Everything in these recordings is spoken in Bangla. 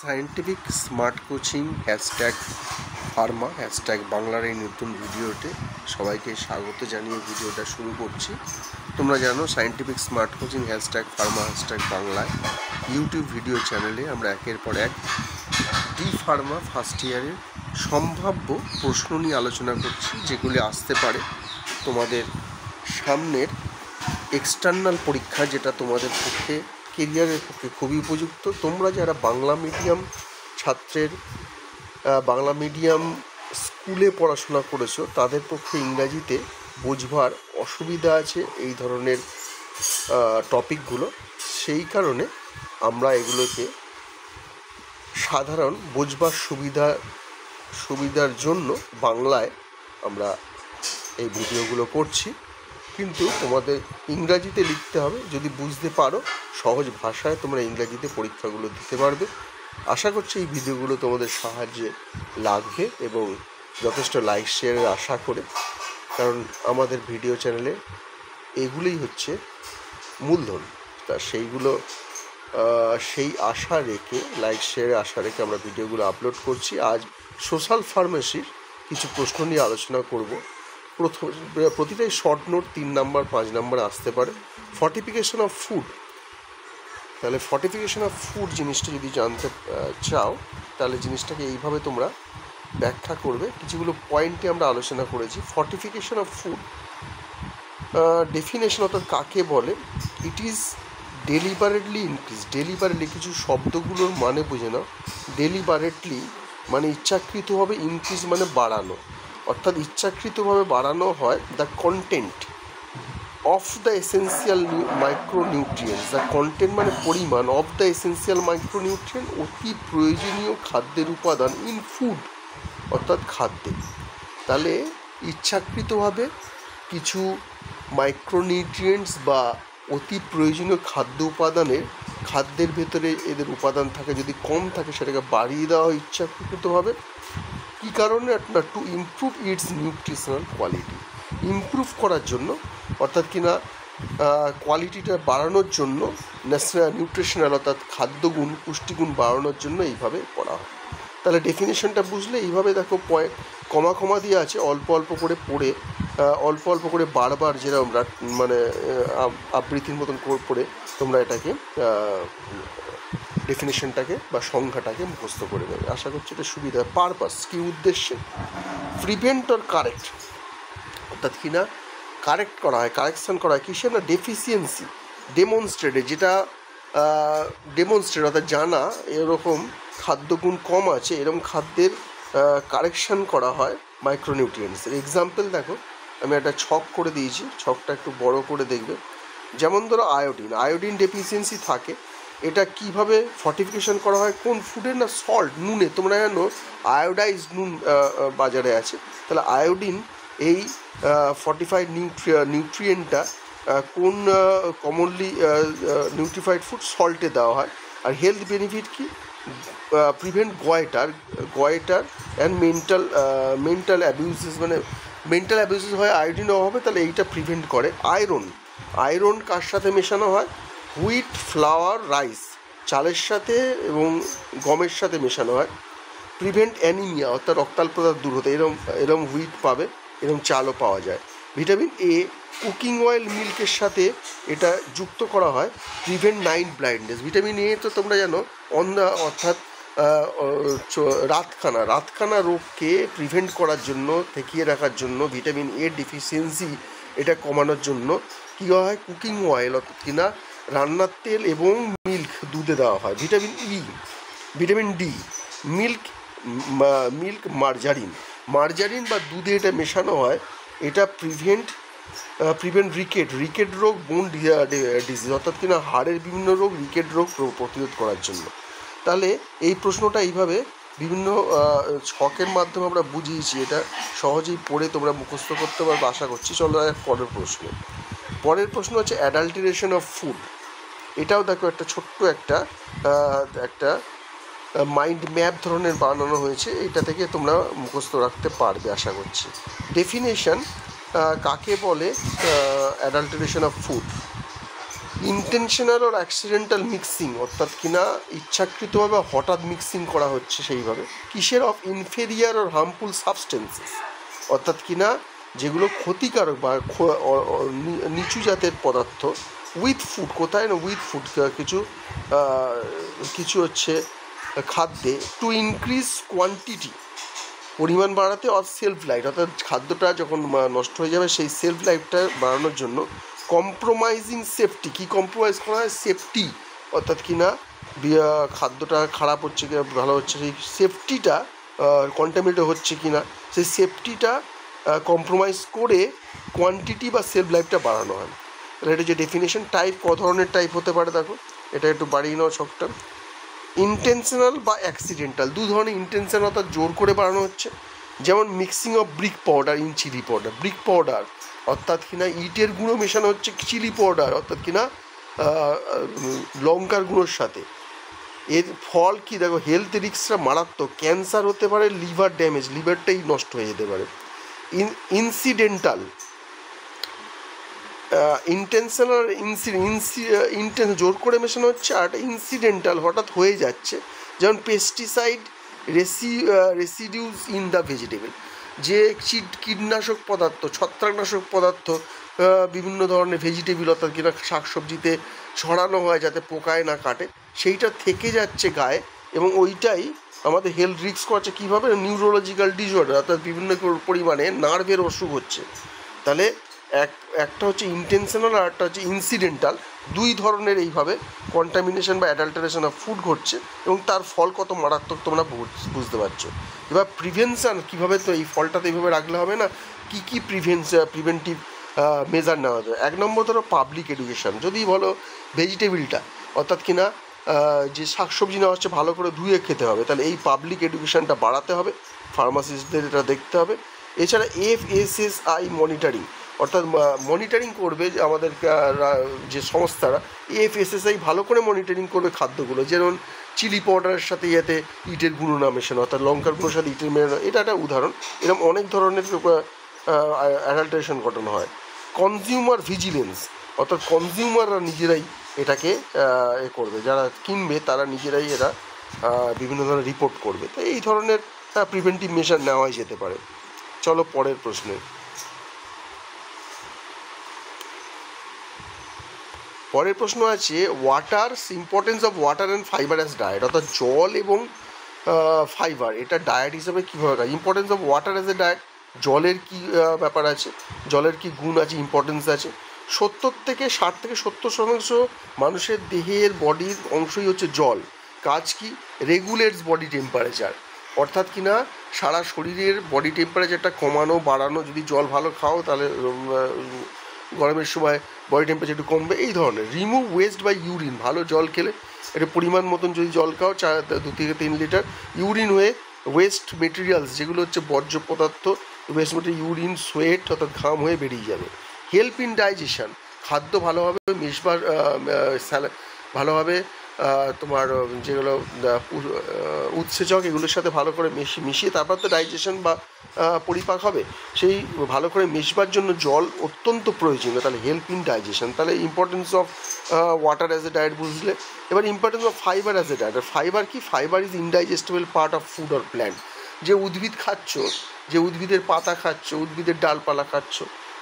Scientific smart coaching hashtag Pharma hashtag বাংলার এই নতুন ভিডিওতে সবাইকে স্বাগত জানিয়ে ভিডিওটা শুরু করছি। তোমরা জানো scientific smart coaching hashtag Pharma hashtag বাংলায় ইউটিউব ভিডিও চ্যানেলে আমরা একের পর এক ডি ফার্মা ফার্স্ট ইয়ারের সম্ভাব্য প্রশ্ন নিয়ে আলোচনা করছি, যেগুলি আসতে পারে তোমাদের সামনের এক্সটার্নাল পরীক্ষা, যেটা তোমাদের পক্ষে কেরিয়ারের পক্ষে খুবই উপযুক্ত। তোমরা যারা বাংলা মিডিয়াম ছাত্রের বাংলা মিডিয়াম স্কুলে পড়াশোনা করেছো, তাদের পক্ষে ইংরাজিতে বোঝবার অসুবিধা আছে এই ধরনের টপিকগুলো। সেই কারণে আমরা এগুলোকে সাধারণ বোঝবার সুবিধার জন্য বাংলায় আমরা এই ভিডিওগুলো করছি, কিন্তু তোমাদের ইংরাজিতে লিখতে হবে। যদি বুঝতে পারো সহজ ভাষায় তোমরা ইংরাজিতে পরীক্ষাগুলো দিতে পারবে। আশা করছি এই ভিডিওগুলো তোমাদের সাহায্যে লাগবে এবং যথেষ্ট লাইক শেয়ারের আশা করে, কারণ আমাদের ভিডিও চ্যানেলে এগুলোই হচ্ছে মূলধন। তা সেই আশা রেখে, লাইক শেয়ারের আশা রেখে আমরা ভিডিওগুলো আপলোড করছি। আজ সোশ্যাল ফার্মেসির কিছু প্রশ্ন নিয়ে আলোচনা করব। প্রতিটাই শর্ট নোট 3 নাম্বার 5 নাম্বার আসতে পারে। ফর্টিফিকেশন অফ ফুড, তাহলে ফর্টিফিকেশন অফ ফুড জিনিসটা যদি জানতে চাও, তাহলে জিনিসটাকে এইভাবে তোমরা ব্যাখ্যা করবে। কিছুগুলো পয়েন্টে আমরা আলোচনা করেছি। ফর্টিফিকেশন অফ ফুড ডেফিনেশন অর্থাৎ কাকে বলে। It is deliberately increase. Deliberately, কিছু শব্দগুলোর মানে বুঝে নাও। ডেলিবারেটলি মানে ইচ্ছাকৃতভাবে, ইনক্রিজ মানে বাড়ানো, অর্থাৎ ইচ্ছাকৃতভাবে বাড়ানো হয় the content of the essential micronutrients. The content মানে পরিমাণ, অফ দ্য এসেন্সিয়াল মাইক্রোনিউট্রিয়েন্ট অতি প্রয়োজনীয় খাদ্যের উপাদান, ইন ফুড অর্থাৎ খাদ্যে। তাহলে ইচ্ছাকৃতভাবে কিছু মাইক্রোনিউট্রিয়েন্টস বা অতি প্রয়োজনীয় খাদ্যের ভেতরে এদের উপাদান থাকে, যদি কম থাকে সেটাকে বাড়িয়ে দেওয়া হয় ইচ্ছাকৃতভাবে। কী কারণে? আপনার to improve it's nutritional quality, improve করার জন্য, অর্থাৎ কিনা কোয়ালিটিটা বাড়ানোর জন্য, নিউট্রিশনাল অর্থাৎ খাদ্যগুণ, পুষ্টিগুণ বাড়ানোর জন্য এইভাবে করা হয়। তাহলে ডেফিনেশনটা বুঝলে এইভাবে দেখো, পয়েন্ট কমা দিয়ে আছে, অল্প অল্প করে পড়ে, অল্প অল্প করে বারবার যেরকম মানে আবৃত্তির মতন পড়ে তোমরা এটাকে ডেফিনেশনটাকে বা সংখ্যাটাকে মুখস্থ করে দেবে। আশা করছি এটা সুবিধা। পারপাস, কী উদ্দেশ্যে? প্রিভেন্ট অর কারেক্ট, অর্থাৎ কিনা কারেক্ট করা হয়, কারেকশান করা হয় কিসে না? ডেফিসিয়েন্সি ডেমনস্ট্রেটে, যেটা ডেমনস্ট্রেট অর্থাৎ জানা এরকম খাদ্যগুণ কম আছে, এরকম খাদ্যের কারেকশান করা হয় মাইক্রোনিউট্রিয়েন্টসের। এক্সাম্পল দেখো, আমি একটা ছক করে দিয়েছি, ছকটা একটু বড় করে দেখবে। যেমন ধরো আয়োডিন ডেফিসিয়েন্সি থাকে, এটা কিভাবে ফর্টিফিকেশন করা হয়? কোন ফুডে না? সল্ট, নুনে। তোমরা জানো আয়োডাইজ নুন বাজারে আছে। তাহলে আয়োডিন এই ফর্টিফাইড নিউট্রিয়েন্টটা কোন কমনলি নিউট্রিফাইড ফুড? সল্টে দেওয়া হয়। আর হেলথ বেনিফিট কি? প্রিভেন্ট গয়েটার অ্যান্ড মেন্টাল অ্যাবিউসেস, মানে মেন্টাল অ্যাবিউসেস হয় আয়োডিন অভাবে, তাহলে এইটা প্রিভেন্ট করে। আয়রন কার সাথে মেশানো হয়? হুইট, ফ্লাওয়ার, রাইস, চালের সাথে এবং গমের সাথে মেশানো হয়। প্রিভেন্ট অ্যানিমিয়া অর্থাৎ রক্তাল্পতা দূর হতে, এরম হুইট পাবে, এরম চালও পাওয়া যায়। ভিটামিন এ, কুকিং অয়েল, মিল্কের সাথে এটা যুক্ত করা হয়। Prevent night blindness. Vitamin A তো তোমরা জানো অর্থাৎ রাতকানা রোগকে প্রিভেন্ট করার জন্য, ঠেকিয়ে রাখার জন্য, ভিটামিন এ ডিফিসিয়েন্সি এটা কমানোর জন্য কী হয়? কুকিং অয়েল অর্থাৎ কিনা রান্নার তেল এবং মিল্ক, দুধে দেওয়া হয়। ভিটামিন ডি, মিল্ক মার্জারিন বা দুধে এটা মেশানো হয়। এটা প্রিভেন্ট রিকেট রোগ, বোন ডিজিজ অর্থাৎ কিনা হাড়ের বিভিন্ন রোগ, রিকেট রোগ প্রতিরোধ করার জন্য। তাহলে এই প্রশ্নটা এইভাবে বিভিন্ন ছকের মাধ্যমে আমরা বুঝিয়েছি, এটা সহজেই পড়ে তোমরা মুখস্থ করতে পারবে আশা করছি। চলো পরের প্রশ্ন হচ্ছে অ্যাডাল্টারেশন অফ ফুড। এটাও দেখো একটা ছোট্ট একটা মাইন্ড ম্যাপ ধরনের বানানো হয়েছে, এটা থেকে তোমরা মুখস্থ রাখতে পারবে আশা করছি। ডেফিনেশন কাকে বলে adulteration of food? Intentional or accidental mixing, অর্থাৎ কিনা ইচ্ছাকৃতভাবে হঠাৎ মিক্সিং করা হচ্ছে সেইভাবে কিসের, of inferior or harmful substances, অর্থাৎ কিনা যেগুলো ক্ষতিকারক বা নিচু জাতের পদার্থ, উইথ ফুড, কোথায় না উইথ ফুড, কিছু হচ্ছে খাদ্যে, টু ইনক্রিজ কোয়ান্টিটি, পরিমাণ বাড়াতে, অর সেলফ লাইফ, অর্থাৎ খাদ্যটা যখন নষ্ট হয়ে যাবে সেই সেলফ লাইফটা বাড়ানোর জন্য, কম্প্রোমাইজিং সেফটি, কী কম্প্রোমাইজ করা হয়, সেফটি, অর্থাৎ কিনা খাদ্যটা খারাপ হচ্ছে কি ভালো হচ্ছে সেই সেফটিটা কন্টামিনেটেড হচ্ছে কি না সেই সেফটিটা কম্প্রোমাইজ করে কোয়ান্টিটি বা সেলফ লাইফটা বাড়ানো হয়। তাহলে এটা যে ডেফিনেশন, টাইপ ক ধরনের টাইপ হতে পারে দেখো, এটা একটু বাড়িয়ে নাও ছকটা। ইন্টেনশনাল বা অ্যাক্সিডেন্টাল, দু ধরনের ইন্টেনশনাল অর্থাৎ জোর করে বাড়ানো হচ্ছে, যেমন mixing of brick powder in chilli powder, brick powder অর্থাৎ কিনা ইটের গুঁড়ো মেশানো হচ্ছে চিলি পাউডার অর্থাৎ কিনা লঙ্কার গুঁড়োর সাথে। এর ফল কি দেখো, হেলথ রিস্কটা মারাত্মক, ক্যান্সার হতে পারে, লিভার ড্যামেজ, লিভারটাই নষ্ট হয়ে যেতে পারে। ইনসিডেন্টাল, ইন্টেনশনাল জোর করে মেশানো হচ্ছে, আর ইনসিডেন্টাল হঠাৎ হয়ে যাচ্ছে, যেমন pesticide residues in the vegetable, যে কীটনাশক পদার্থ, ছত্রাকনাশক পদার্থ বিভিন্ন ধরনের ভেজিটেবল অর্থাৎ কিনা শাকসবজিতে ছড়ানো হয় যাতে পোকায় না কাটে, সেইটা থেকে যাচ্ছে গায়ে, এবং ওইটাই আমাদের হেলথ রিস্ক করছে কীভাবে, নিউরোলজিক্যাল ডিসঅর্ডার অর্থাৎ বিভিন্ন পরিমাণে নার্ভের অসুখ হচ্ছে। তাহলে একটা হচ্ছে ইন্টেনশনাল আর একটা হচ্ছে ইনসিডেন্টাল, দুই ধরনের এইভাবে কন্টামিনেশন বা অ্যাডাল্টারেশন অফ ফুড ঘটছে, এবং তার ফল কত মারাত্মক তোমরা বুঝতে পারছো। এবার প্রিভেনশান কীভাবে, তো এই ফলটাতে এইভাবে রাখলে হবে না, কী কী প্রিভেন্টিভ মেজার নেওয়া যায়। এক নম্বর ধরো পাবলিক এডুকেশান, যদি বলো ভেজিটেবিলটা অর্থাৎ কিনা যে শাকসবজি নেওয়া হচ্ছে ভালো করে ধুয়ে খেতে হবে, তাহলে এই পাবলিক এডুকেশানটা বাড়াতে হবে, ফার্মাসিস্টদের এটা দেখতে হবে। এছাড়া FSSI মনিটরিং, অর্থাৎ মনিটরিং করবে যে আমাদের যে সংস্থারা, FSSI ভালো করে মনিটরিং করবে খাদ্যগুলো, যেমন চিলি পাউডারের সাথে ইয়েতে ইটের গুঁড়ো না মেশানো, অর্থাৎ লঙ্কার গুঁড়োর সাথে ইটের মেশানো, এটা একটা উদাহরণ। এরকম অনেক ধরনের অ্যাডাল্টারেশন ঘটানো হয়। কনজিউমার ভিজিলেন্স, অর্থাৎ কনজিউমাররা নিজেরাই এটাকে করবে, যারা কিনবে তারা নিজেরাই এরা বিভিন্ন ধরনের রিপোর্ট করবে। তো এই ধরনের প্রিভেন্টিভ মেজার নেওয়াই যেতে পারে। চলো পরের প্রশ্নে। পরের প্রশ্ন আছে importance of water and fibre as diet, অর্থাৎ জল এবং ফাইবার এটা ডায়েট হিসাবে কীভাবে কাজ। Importance of water as a diet, জলের কী ব্যাপার আছে, জলের কী গুণ আছে, ইম্পর্টেন্স আছে। 60 থেকে 70% মানুষের দেহের বডির অংশই হচ্ছে জল। কাজ কি, রেগুলেটস বডি টেম্পারেচার, অর্থাৎ কিনা সারা শরীরের বডি টেম্পারেচারটা কমানো বাড়ানো, যদি জল ভালো খাও তাহলে গরমের সময় বডি টেম্পারেচার একটু কমবে, এই ধরনের। রিমুভ ওয়েস্ট বাই ইউরিন, ভালো জল খেলে একটা পরিমাণ মতন যদি জল খাও 2 থেকে 3 লিটার, ইউরিন হয়ে ওয়েস্ট মেটেরিয়ালস যেগুলো হচ্ছে বর্জ্য পদার্থ, ওয়েস্ট মেটেরিয়াল ইউরিন সোয়েট অর্থাৎ ঘাম হয়ে বেরিয়ে যাবে। হেল্প ইন ডাইজেশন, খাদ্য ভালোভাবে মেশবার ভালোভাবে তোমার যেগুলো উৎসেচক এগুলোর সাথে ভালো করে মিশিয়ে তারপর তো ডাইজেশন বা পরিপাক হবে, সেই ভালো করে মেশবার জন্য জল অত্যন্ত প্রয়োজনীয়। তাহলে হেল্প ইন ডাইজেশন, তাহলে importance of water as a diet বুঝলে। এবার importance of fibre as a diet, fibre কি, fibre is indigestible part of food or plant, যে উদ্ভিদ খাচ্ছ, যে উদ্ভিদের পাতা খাচ্ছ, উদ্ভিদের ডালপালা খাচ্ছ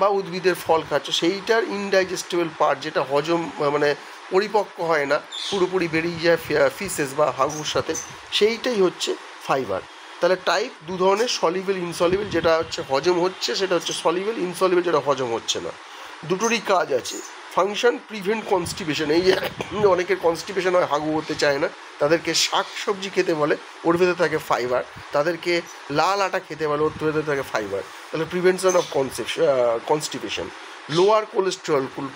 বা উদ্ভিদের ফল খাচ্ছ, সেইটার ইনডাইজেস্টেবল পার্ট, যেটা হজম মানে পরিপক্ক হয় না, পুরোপুরি বেরিয়ে যায় ফিসেস বা হাগুর সাথে, সেইটাই হচ্ছে ফাইবার। তাহলে টাইপ দু ধরনের, সলিবল ইনসলিবল, যেটা হচ্ছে হজম হচ্ছে সেটা হচ্ছে সলিবল, ইনসলিবল যেটা হজম হচ্ছে না, দুটোরই কাজ আছে। ফাংশন প্রিভেন্ট কনস্টিপেশন, এই অনেকের কনস্টিপেশন হয়, হাগু হতে চায় না, তাদেরকে শাক সবজি খেতে বলে, ওর ভেতরে থাকে ফাইবার, তাদেরকে লাল আটা খেতে বলে, ওর ভেতরে থাকে ফাইবার। তাহলে প্রিভেনশন অফ কনস্টিপেশন। লোয়ার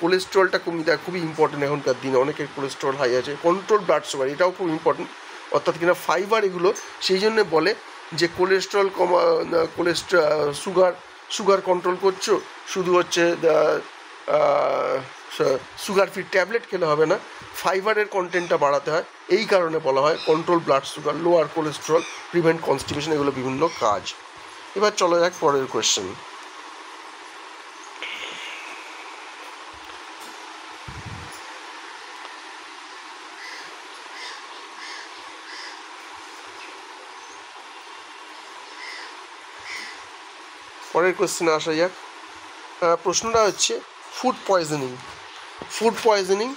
কোলেস্ট্রলটা কমিয়ে দেয়, খুবই ইম্পর্টেন্ট এখনকার দিনে, অনেকের কোলেস্ট্রল হাই আছে। কন্ট্রোল ব্লাড সুগার, এটাও খুব ইম্পর্টেন্ট, অর্থাৎ কিনা ফাইবার এগুলো সেই জন্য বলে যে কোলেস্ট্রল সুগার কন্ট্রোল করছো, শুধু হচ্ছে সুগার ফ্রি ট্যাবলেট খেলে হবে না, ফাইবারের কন্টেন্টটা বাড়াতে হয়, এই কারণে বলা হয় control blood sugar, lower cholesterol, prevent constipation, এগুলো বিভিন্ন কাজ। এবার চলো যাক পরের কোয়েশ্চেন। পরের কোশ্চেনে আসা যাক। প্রশ্নটা হচ্ছে food poisoning. Food poisoning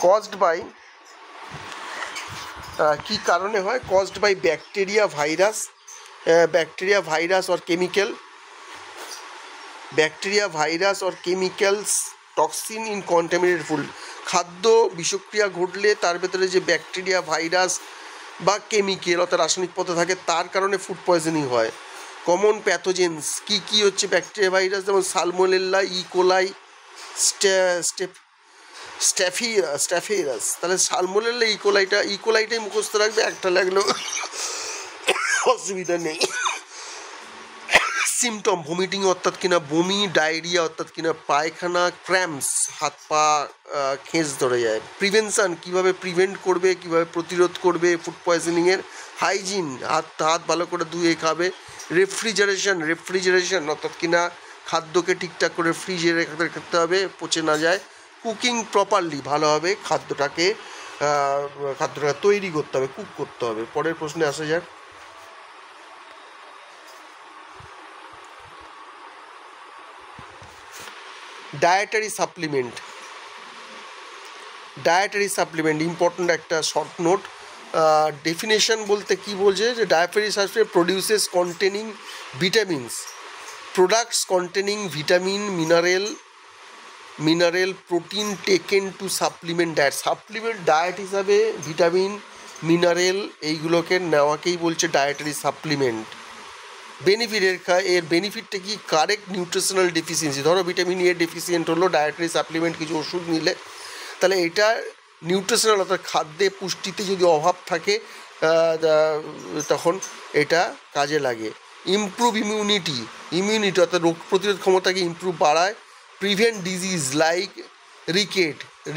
caused by কী কারণে হয়? Caused by bacteria, virus or chemical, chemicals, toxin in contaminated food. খাদ্য বিষক্রিয়া ঘটলে তার ভেতরে যে ব্যাকটেরিয়া, ভাইরাস বা কেমিক্যাল অর্থাৎ রাসায়নিক পদার্থ থাকে তার কারণে ফুড পয়জনিং হয়। কমন প্যাথোজেন্স কী হচ্ছে ব্যাকটেরিয়া, ভাইরাস, যেমন সালমোনেল্লা, ইকোলাই, স্ট্যাফিরাস। তাহলে সালমোনেল্লা, ইকোলাইটাই মুখস্থ রাখবে, একটা লাগলেও অসুবিধা নেই। সিমটম ভমিটিং অর্থাৎ কিনা বমি, ডায়রিয়া অর্থাৎ কিনা পায়খানা, ক্র্যাম্পস হাত পা খেঁচ ধরে যায়। প্রিভেনশন কীভাবে প্রিভেন্ট করবে, কীভাবে প্রতিরোধ করবে ফুড পয়জনিংয়ের। হাইজিন হাত ভালো করে ধুয়ে খাবে। রেফ্রিজারেশন অর্থাৎ কিনা খাদ্যকে ঠিকঠাক করে ফ্রিজে রাখতে হবে, পচে না যায়। কুকিং প্রপারলি ভালোভাবে খাদ্যটাকে তৈরি করতে হবে, কুক করতে হবে। পরের প্রশ্নে আসা যাক। ডায়েটারি সাপ্লিমেন্ট ইম্পর্ট্যান্ট একটা শর্ট নোট। ডেফিনেশন বলতে কি বলছে, যে dietary supplement produces containing vitamins, products containing vitamin, mineral, protein taken to supplement diet হিসাবে ভিটামিন, মিনারেল এইগুলোকে নেওয়াকেই বলছে ডায়েটারি সাপ্লিমেন্ট। এর বেনিফিটটা কি? Correct nutritional deficiency. ধরো ভিটামিন এ ডেফিসিয়েন্ট হলো, ডায়েটারি সাপ্লিমেন্ট কিছু ওষুধ নিলে, তাহলে এটা নিউট্রিশনাল অর্থাৎ খাদ্যে পুষ্টিতে যদি অভাব থাকে তখন এটা কাজে লাগে। ইমপ্রুভ ইমিউনিটি অর্থাৎ রোগ প্রতিরোধ ক্ষমতাকে বাড়ায়। প্রিভেন্ট ডিজিজ লাইক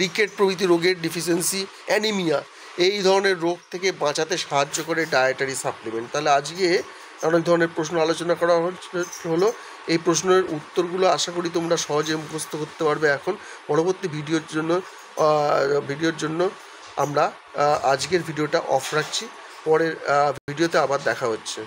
রিকেট প্রভৃতি রোগের ডেফিসিয়েন্সি, অ্যানিমিয়া এই ধরনের রোগ থেকে বাঁচাতে সাহায্য করে ডায়েটারি সাপ্লিমেন্ট। তাহলে আজকে অনেক ধরনের প্রশ্ন আলোচনা করা হলো। এই প্রশ্নের উত্তরগুলো আশা করি তোমরা সহজে মুখস্থ করতে পারবে। এখন পরবর্তী ভিডিওর জন্য আমরা আজকের ভিডিওটা অফ রাখছি। পরের ভিডিওতে আবার দেখা হচ্ছে।